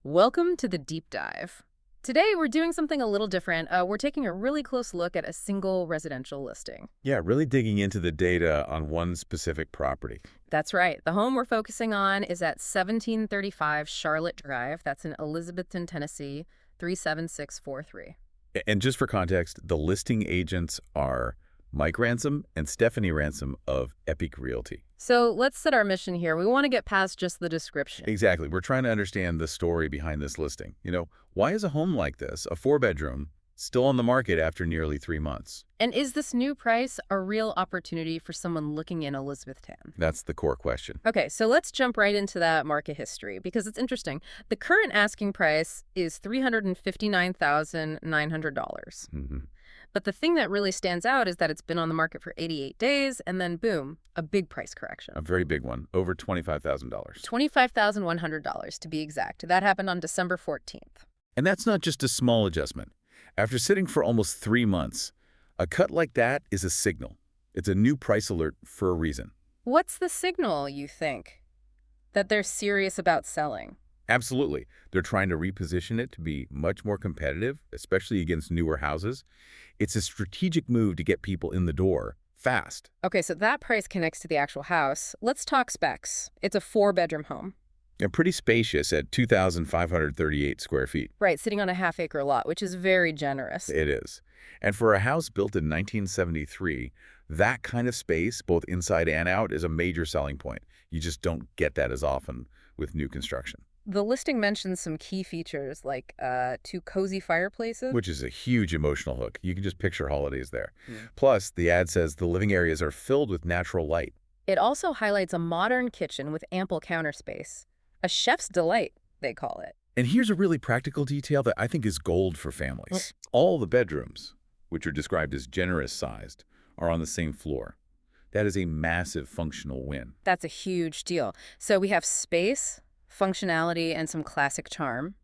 Welcome to the deep dive. Today, we're doing something a little different. We're taking a really close look at a single residential listing. Yeah, really digging into the data on one specific property. That's right. The home we're focusing on is at 1735 Charlotte Drive. That's in Elizabethton, Tennessee, 37643. And just for context, the listing agents are Mike Ransom and Stephanie Ransom of Epique Realty. So let's set our mission here. We want to get past just the description. Exactly. We're trying to understand the story behind this listing. Why is a home like this, a four-bedroom, still on the market after nearly 3 months? And is this new price a real opportunity for someone looking in Elizabethton? That's the core question. Okay, so let's jump right into that market history because it's interesting. The current asking price is $359,900. But the thing that really stands out is that it's been on the market for 88 days, and then boom, a big price correction. A very big one, over $25,000. $25,100 to be exact. That happened on December 14th. And that's not just a small adjustment. After sitting for almost 3 months, a cut like that is a signal. It's a new price alert for a reason. What's the signal, you think? That they're serious about selling? Absolutely. They're trying to reposition it to be much more competitive, especially against newer houses. It's a strategic move to get people in the door fast. Okay, so that price connects to the actual house. Let's talk specs. It's a 4-bedroom home. And pretty spacious at 2,538 square feet. Right, sitting on a half-acre lot, which is very generous. It is. And for a house built in 1973, that kind of space, both inside and out, is a major selling point. You just don't get that as often with new construction. The listing mentions some key features like 2 cozy fireplaces. Which is a huge emotional hook. You can just picture holidays there. Plus, the ad says the living areas are filled with natural light. It also highlights a modern kitchen with ample counter space. A chef's delight, they call it. And here's a really practical detail that I think is gold for families. All the bedrooms, which are described as generous-sized, are on the same floor. That is a massive functional win. That's a huge deal. So we have space, functionality, and some classic charm.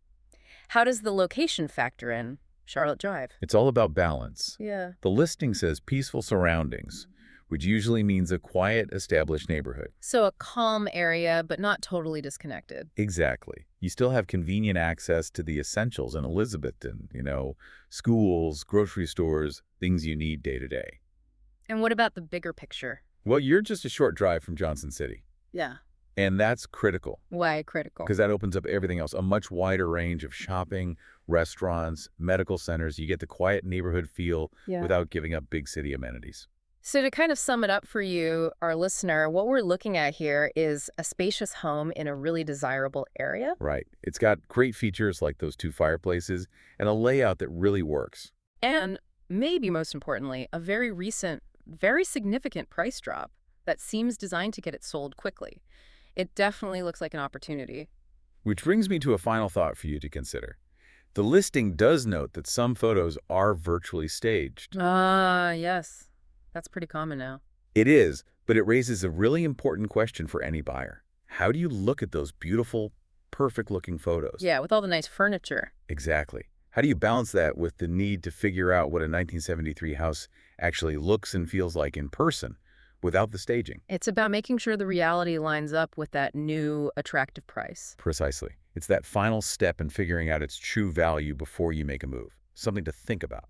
How does the location factor in? Charlotte Drive. It's all about balance. Yeah. The listing says peaceful surroundings, which usually means a quiet, established neighborhood. So a calm area, but not totally disconnected. Exactly. You still have convenient access to the essentials in Elizabethton, schools, grocery stores, things you need day to day. And what about the bigger picture? Well, you're just a short drive from Johnson City. Yeah. And that's critical. Why critical? Because that opens up everything else, a much wider range of shopping, restaurants, medical centers. You get the quiet neighborhood feel without giving up big city amenities. So to kind of sum it up for you, our listener, what we're looking at here is a spacious home in a really desirable area. Right. It's got great features like those 2 fireplaces and a layout that really works. And maybe most importantly, a very recent, very significant price drop that seems designed to get it sold quickly. It definitely looks like an opportunity. Which brings me to a final thought for you to consider. The listing does note that some photos are virtually staged. Yes. That's pretty common now. It is, but it raises a really important question for any buyer. How do you look at those beautiful, perfect-looking photos? Yeah, with all the nice furniture. Exactly. How do you balance that with the need to figure out what a 1973 house actually looks and feels like in person without the staging? It's about making sure the reality lines up with that new attractive price. Precisely. It's that final step in figuring out its true value before you make a move. Something to think about.